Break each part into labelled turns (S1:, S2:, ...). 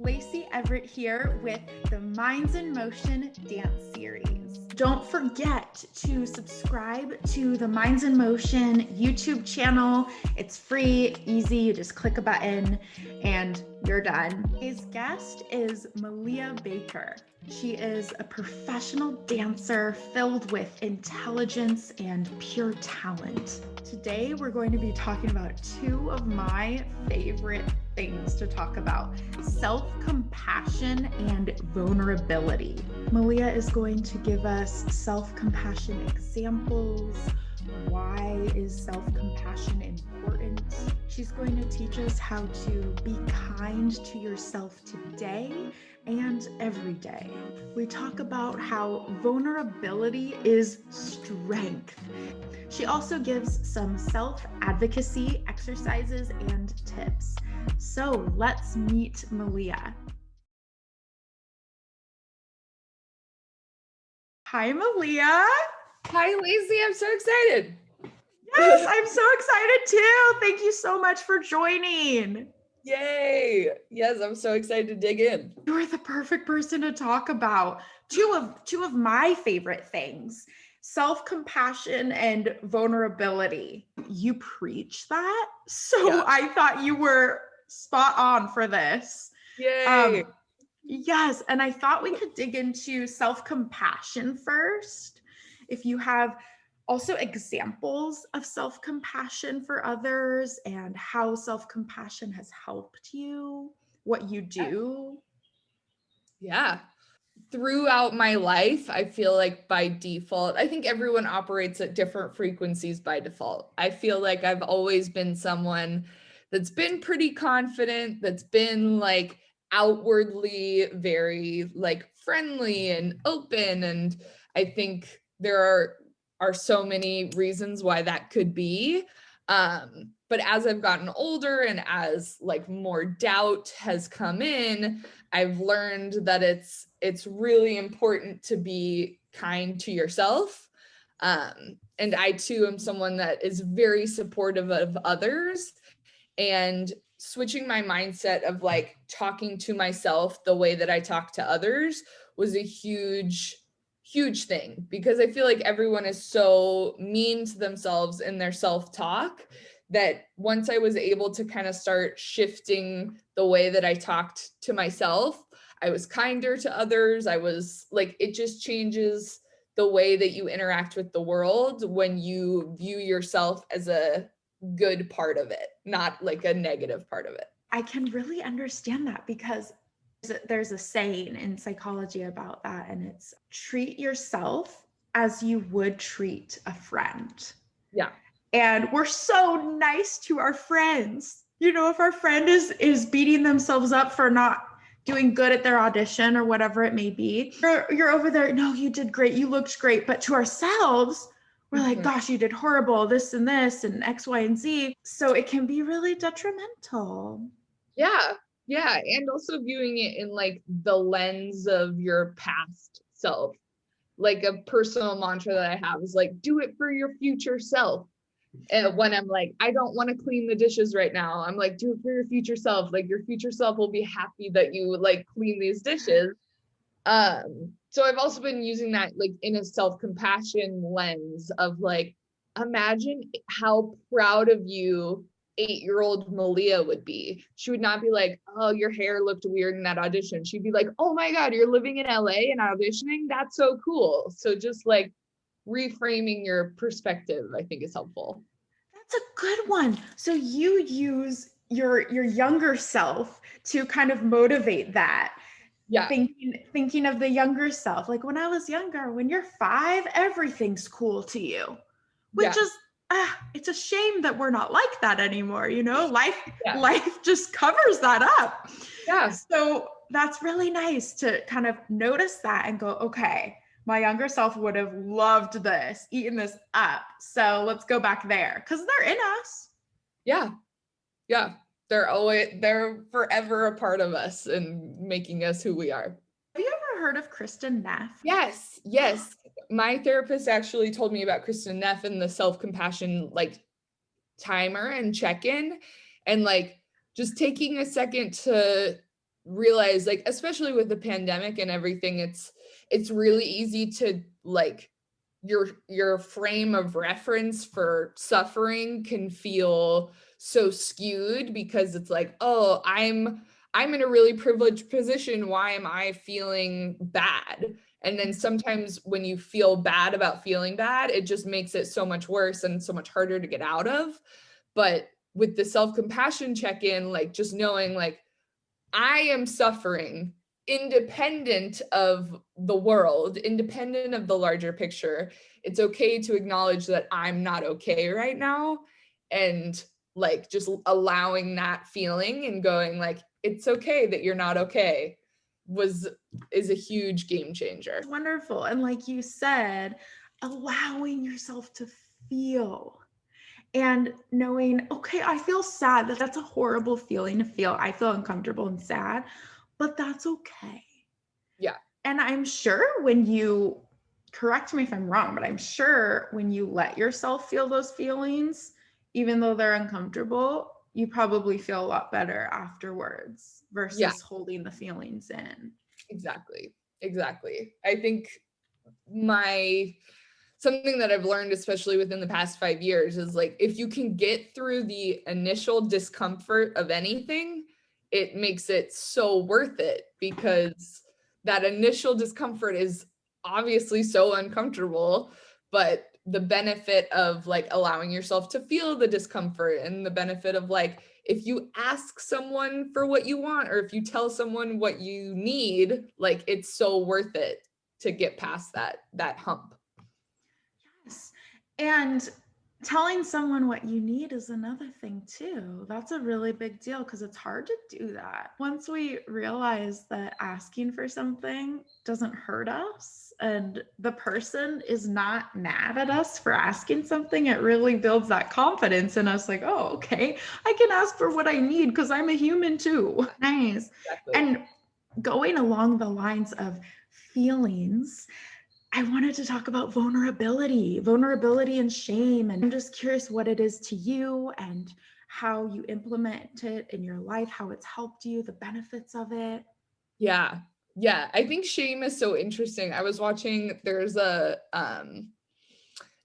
S1: Lacey Everett here with the Minds in Motion dance series. Don't forget to subscribe to the Minds in Motion YouTube channel. It's free, easy. You just click a button and you're done. Today's guest is Malia Baker. She is a professional dancer filled with intelligence and pure talent. Today, we're going to be talking about two of my favorite things to talk about: self-compassion and vulnerability. Malia is going to give us self-compassion examples. Why is self-compassion important? She's going to teach us how to be kind to yourself today and every day. We talk about how vulnerability is strength. She also gives some self-advocacy exercises and tips. So let's meet Malia. Hi, Malia.
S2: Hi, Lacey. I'm so excited.
S1: Yes, I'm so excited too. Thank you so much for joining.
S2: Yay. Yes, I'm so excited to dig in.
S1: You're the perfect person to talk about two of my favorite things: self-compassion and vulnerability. You preach that. So yeah. I thought you were spot on for this.
S2: Yay.
S1: Yes. And I thought we could dig into self-compassion first. If you have also examples of self-compassion for others and how self-compassion has helped you, what you do.
S2: Yeah. Throughout my life, I feel like by default, I think everyone operates at different frequencies by default. I feel like I've always been someone that's been pretty confident, that's been like outwardly very like friendly and open. And I think there are so many reasons why that could be. But as I've gotten older and as like more doubt has come in, I've learned that it's really important to be kind to yourself. And I too am someone that is very supportive of others, and switching my mindset of like talking to myself the way that I talk to others was a huge thing, because I feel like everyone is so mean to themselves in their self-talk that once I was able to kind of start shifting the way that I talked to myself, I was kinder to others. I was like, it just changes the way that you interact with the world when you view yourself as a good part of it, not like a negative part of it.
S1: I can really understand that, because there's a saying in psychology about that, and it's treat yourself as you would treat a friend.
S2: Yeah.
S1: And we're so nice to our friends. You know, if our friend is beating themselves up for not doing good at their audition or whatever it may be, you're over there, no, you did great, you looked great. But to ourselves, we're like, gosh, you did horrible, this and X, Y, and Z. So it can be really detrimental.
S2: Yeah. Yeah. And also viewing it in like the lens of your past self. Like a personal mantra that I have is like, do it for your future self. And when I'm like, I don't want to clean the dishes right now, I'm like, do it for your future self. Like your future self will be happy that you like clean these dishes. So I've also been using that like in a self-compassion lens of like, imagine how proud of you 8-year-old Malia would be. She would not be like, oh, your hair looked weird in that audition. She'd be like, oh my God, you're living in LA and auditioning? That's so cool. So just like reframing your perspective, I think, is helpful.
S1: That's a good one. So you use your younger self to kind of motivate that.
S2: Yeah.
S1: Thinking of the younger self. Like when I was younger, when you're 5, everything's cool to you, which is, it's a shame that we're not like that anymore. You know, life just covers that up.
S2: Yeah.
S1: So that's really nice to kind of notice that and go, okay, my younger self would have loved this, eaten this up. So let's go back there, because they're in us.
S2: Yeah. Yeah. They're forever a part of us and making us who we are.
S1: Have you ever heard of Kristin Neff?
S2: Yes. My therapist actually told me about Kristin Neff and the self-compassion like timer and check-in, and like just taking a second to realize, like, especially with the pandemic and everything, it's really easy to, like, your frame of reference for suffering can feel so skewed, because it's like, oh, I'm in a really privileged position, why am I feeling bad? And then sometimes when you feel bad about feeling bad, it just makes it so much worse and so much harder to get out of. But with the self-compassion check-in, like, just knowing, like, I am suffering independent of the world, independent of the larger picture. It's okay to acknowledge that I'm not okay right now, and, like, just allowing that feeling and going, like, it's okay that you're not okay is a huge game changer.
S1: Wonderful. And like you said, allowing yourself to feel and knowing, okay, I feel sad. That's a horrible feeling to feel. I feel uncomfortable and sad, but that's okay.
S2: Yeah.
S1: And I'm sure when you, correct me if I'm wrong, but I'm sure when you let yourself feel those feelings, even though they're uncomfortable, you probably feel a lot better afterwards versus holding the feelings in.
S2: Exactly. I think something that I've learned, especially within the past 5 years, is, like, if you can get through the initial discomfort of anything, it makes it so worth it, because that initial discomfort is obviously so uncomfortable, but the benefit of, like, allowing yourself to feel the discomfort, and the benefit of, like, if you ask someone for what you want, or if you tell someone what you need, like, it's so worth it to get past that hump.
S1: Yes. And telling someone what you need is another thing too. That's a really big deal because it's hard to do that. Once we realize that asking for something doesn't hurt us and the person is not mad at us for asking something, it really builds that confidence in us, like, oh, okay, I can ask for what I need because I'm a human too. Nice.
S2: Exactly.
S1: And going along the lines of feelings, I wanted to talk about vulnerability and shame. And I'm just curious what it is to you and how you implement it in your life, how it's helped you, the benefits of it.
S2: Yeah. I think shame is so interesting. I was watching, there's an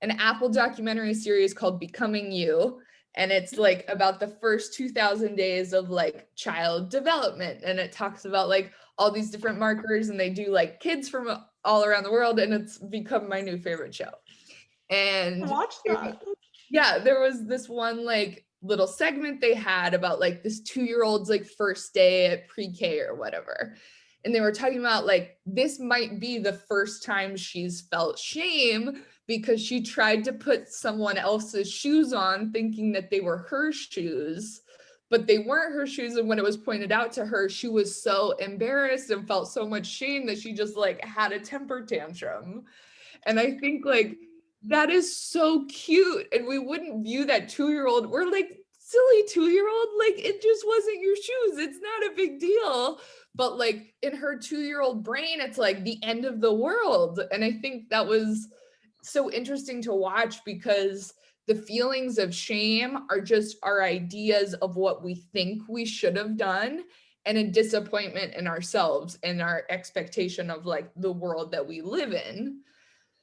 S2: Apple documentary series called Becoming You. And it's, like, about the first 2000 days of, like, child development. And it talks about, like, all these different markers, and they do, like, kids from all around the world. And it's become my new favorite show. And
S1: Watch that.
S2: there was this one, like, little segment they had about, like, this 2-year-old's, like, first day at pre-K or whatever. And they were talking about, like, this might be the first time she's felt shame because she tried to put someone else's shoes on thinking that they were her shoes, but they weren't her shoes. And when it was pointed out to her, she was so embarrassed and felt so much shame that she just, like, had a temper tantrum. And I think, like, that is so cute. And we wouldn't view that 2-year-old, we're like, silly 2-year-old, like, it just wasn't your shoes. It's not a big deal. But, like, in her 2-year-old brain, it's like the end of the world. And I think that was so interesting to watch, because the feelings of shame are just our ideas of what we think we should have done, and a disappointment in ourselves and our expectation of, like, the world that we live in.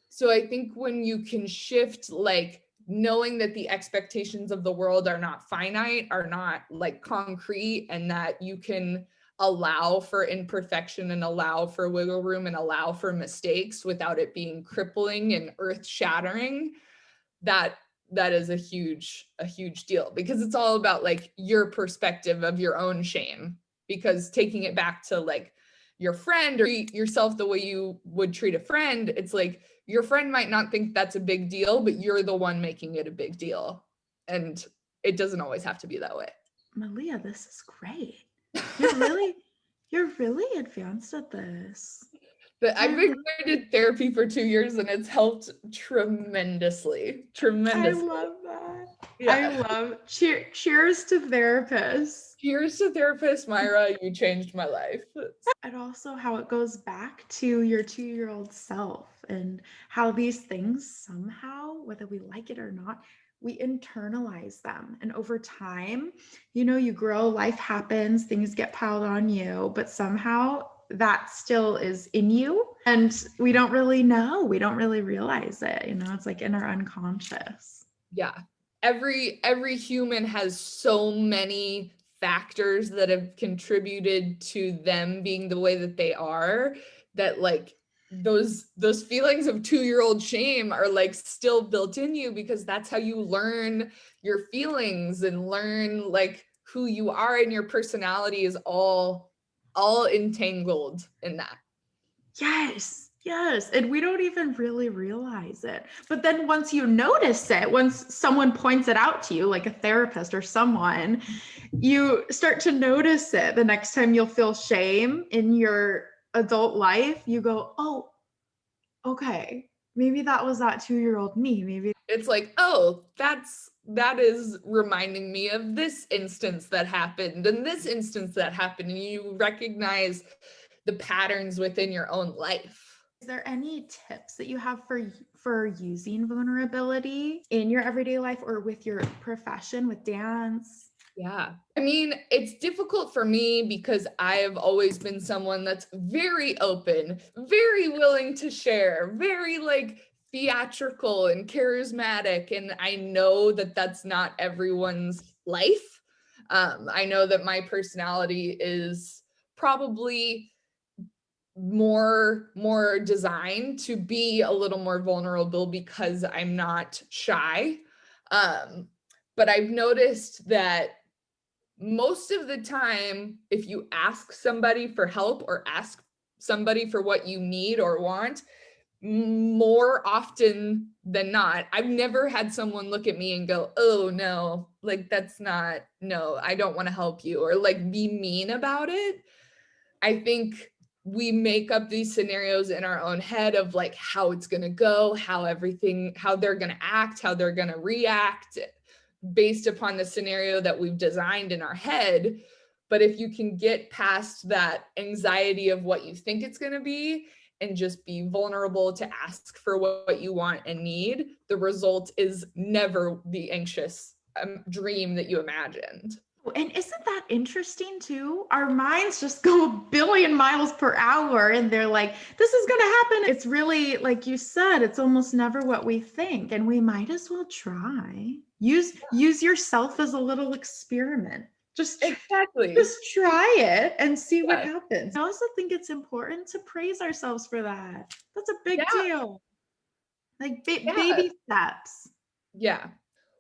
S2: So I think when you can shift, like, knowing that the expectations of the world are not finite, are not, like, concrete, and that you can allow for imperfection and allow for wiggle room and allow for mistakes without it being crippling and earth shattering, that is a huge deal, because it's all about, like, your perspective of your own shame. Because taking it back to, like, your friend or yourself, the way you would treat a friend, it's like your friend might not think that's a big deal, but you're the one making it a big deal. And it doesn't always have to be that way.
S1: Malia, this is great. You're really advanced at this.
S2: But I've been going to therapy for 2 years, and it's helped tremendously.
S1: I love that.
S2: Yeah.
S1: Cheers to therapists.
S2: Cheers to therapist, Myra. You changed my life.
S1: And also how it goes back to your 2-year-old self and how these things somehow, whether we like it or not, we internalize them. And over time, you grow, life happens, things get piled on you, but somehow that still is in you. And we don't really know, we don't really realize it. It's like in our unconscious.
S2: Yeah. Every human has so many factors that have contributed to them being the way that they are, that like those feelings of 2-year-old shame are like still built in you, because that's how you learn your feelings and learn like who you are, and your personality is all entangled in that.
S1: Yes. And we don't even really realize it. But then once you notice it, once someone points it out to you, like a therapist or someone, you start to notice it. The next time you'll feel shame in your adult life, you go, oh, okay, maybe that was that 2-year-old me. Maybe
S2: it's like, oh, that is reminding me of this instance that happened and this instance that happened, and you recognize the patterns within your own life.
S1: Is there any tips that you have for using vulnerability in your everyday life or with your profession, with dance?
S2: Yeah. I mean, it's difficult for me because I have always been someone that's very open, very willing to share, very like theatrical and charismatic. And I know that that's not everyone's life. I know that my personality is probably more designed to be a little more vulnerable because I'm not shy. But I've noticed that most of the time, if you ask somebody for help or ask somebody for what you need or want, more often than not, I've never had someone look at me and go, oh no, like that's not, no, I don't want to help you, or like be mean about it. I think we make up these scenarios in our own head of like how it's going to go, how they're going to act, how they're going to react based upon the scenario that we've designed in our head. But if you can get past that anxiety of what you think it's going to be and just be vulnerable to ask for what you want and need, the result is never the anxious dream that you imagined.
S1: And isn't that interesting too? Our minds just go a billion miles per hour and they're like, this is going to happen. It's really, like you said, it's almost never what we think. And we might as well try. Use yourself as a little experiment. Just try it and see what happens. I also think it's important to praise ourselves for that. That's a big deal. Like baby steps.
S2: Yeah.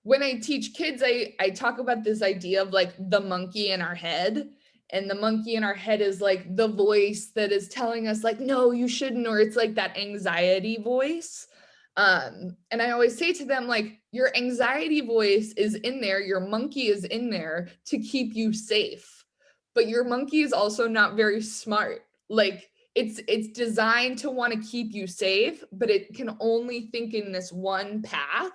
S2: When I teach kids, I talk about this idea of like the monkey in our head. And the monkey in our head is like the voice that is telling us like, no, you shouldn't, or it's like that anxiety voice. And I always say to them, like, your anxiety voice is in there, your monkey is in there to keep you safe. But your monkey is also not very smart. Like it's designed to want to keep you safe, but it can only think in this one path.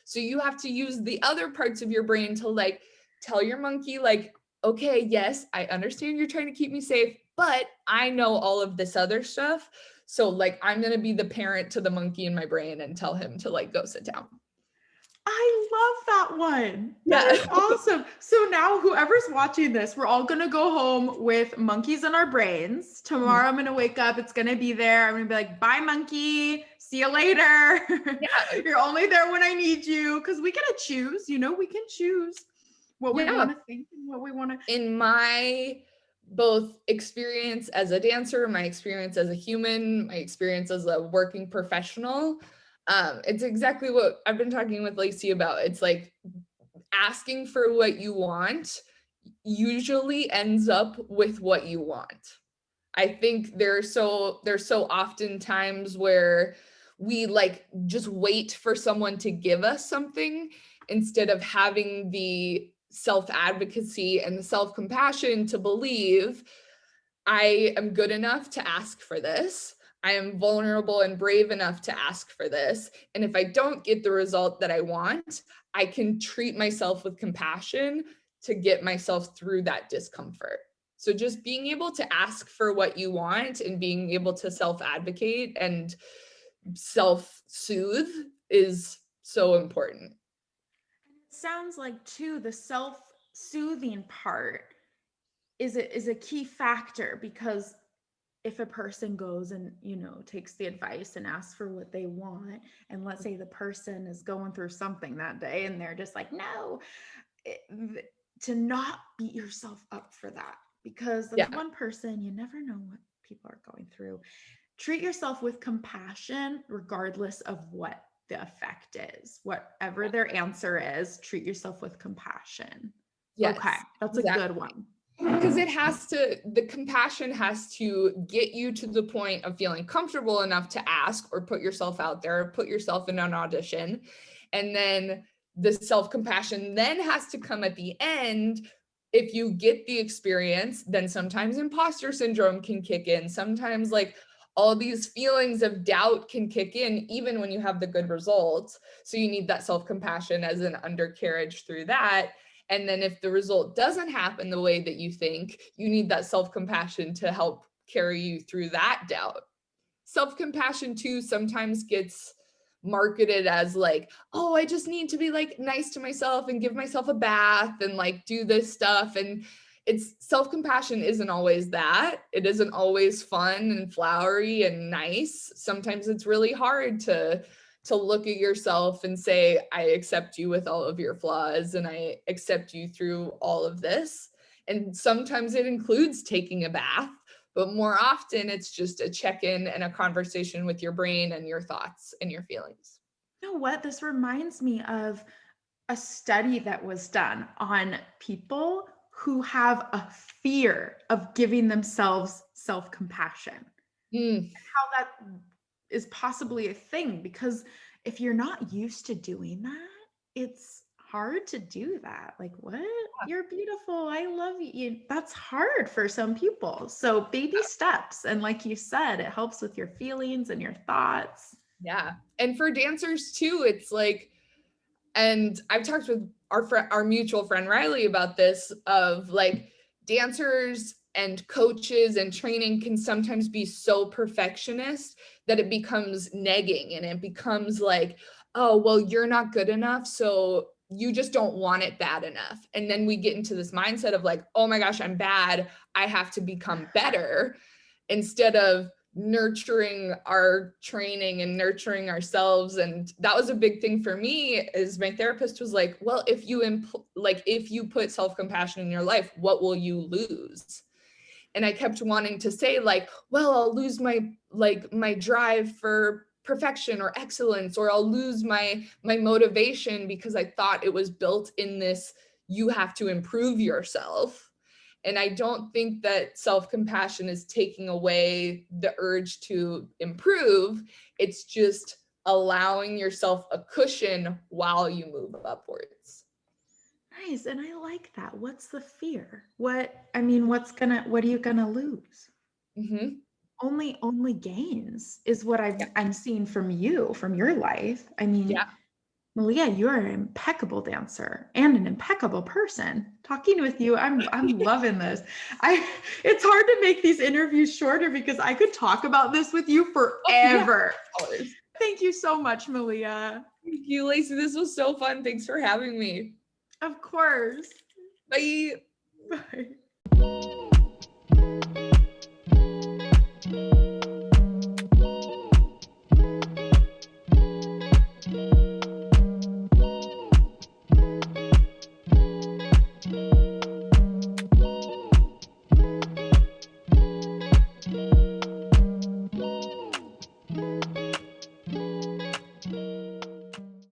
S2: So you have to use the other parts of your brain to like tell your monkey like, okay, yes, I understand you're trying to keep me safe, but I know all of this other stuff. So like, I'm going to be the parent to the monkey in my brain and tell him to like, go sit down.
S1: I love that one. That is awesome. So now whoever's watching this, we're all going to go home with monkeys in our brains. Tomorrow I'm going to wake up. It's going to be there. I'm going to be like, bye monkey. See you later. Yeah. You're only there when I need you. Cause we get to choose, we can choose what we want to think and what we want to.
S2: In my both experience as a dancer, my experience as a human, my experience as a working professional, it's exactly what I've been talking with Lacey about. It's like asking for what you want usually ends up with what you want. I think there's so often times where we like just wait for someone to give us something instead of having the self-advocacy and the self-compassion to believe I am good enough to ask for this. I am vulnerable and brave enough to ask for this. And if I don't get the result that I want, I can treat myself with compassion to get myself through that discomfort. So just being able to ask for what you want and being able to self-advocate and self-soothe is so important.
S1: sounds like too, the self-soothing part is a key factor, because if a person goes and, takes the advice and asks for what they want, and let's say the person is going through something that day and they're just like, no, to not beat yourself up for that, because there's one person, you never know what people are going through. Treat yourself with compassion, regardless of what the effect is. Whatever their answer is, treat yourself with compassion.
S2: Yes,
S1: okay, that's exactly a good one.
S2: Because the compassion has to get you to the point of feeling comfortable enough to ask or put yourself out there, put yourself in an audition. And then the self-compassion then has to come at the end. If you get the experience, then sometimes imposter syndrome can kick in. Sometimes like all these feelings of doubt can kick in, even when you have the good results. So you need that self-compassion as an undercarriage through that. And then if the result doesn't happen the way that you think, you need that self-compassion to help carry you through that doubt. Self-compassion too sometimes gets marketed as like, oh, I just need to be like nice to myself and give myself a bath and like do this stuff. And it's self-compassion isn't always that. It isn't always fun and flowery and nice. Sometimes it's really hard to look at yourself and say, I accept you with all of your flaws and I accept you through all of this. And sometimes it includes taking a bath, but more often it's just a check-in and a conversation with your brain and your thoughts and your feelings.
S1: You know what? This reminds me of a study that was done on people who have a fear of giving themselves self-compassion. And how that is possibly a thing, because if you're not used to doing that, it's hard to do that. Like, what? You're beautiful. I love you. That's hard for some people. So baby steps. And like you said, it helps with your feelings and your thoughts.
S2: Yeah. And for dancers too, it's like, and I've talked with our mutual friend Riley about this, of like dancers and coaches and training can sometimes be so perfectionist that it becomes negging, and it becomes like, oh, well, you're not good enough, so you just don't want it bad enough. And then we get into this mindset of like, oh my gosh, I'm bad, I have to become better, instead of nurturing our training and nurturing ourselves. And that was a big thing for me, is my therapist was like, well, if you put self-compassion in your life, what will you lose? And I kept wanting to say like, well, I'll lose my drive for perfection or excellence, or I'll lose my motivation, because I thought it was built in this, you have to improve yourself. And I don't think that self-compassion is taking away the urge to improve. It's just allowing yourself a cushion while you move upwards.
S1: Nice. And I like that. What's the fear? What are you gonna lose?
S2: Mm-hmm.
S1: Only gains is what I'm seeing from your life. I mean,
S2: Yeah.
S1: Malia, you're an impeccable dancer and an impeccable person. Talking with you, I'm loving this. It's hard to make these interviews shorter, because I could talk about this with you forever.
S2: Oh, yeah.
S1: Thank you so much, Malia.
S2: Thank you, Lacey. This was so fun. Thanks for having me.
S1: Of course.
S2: Bye.
S1: Bye.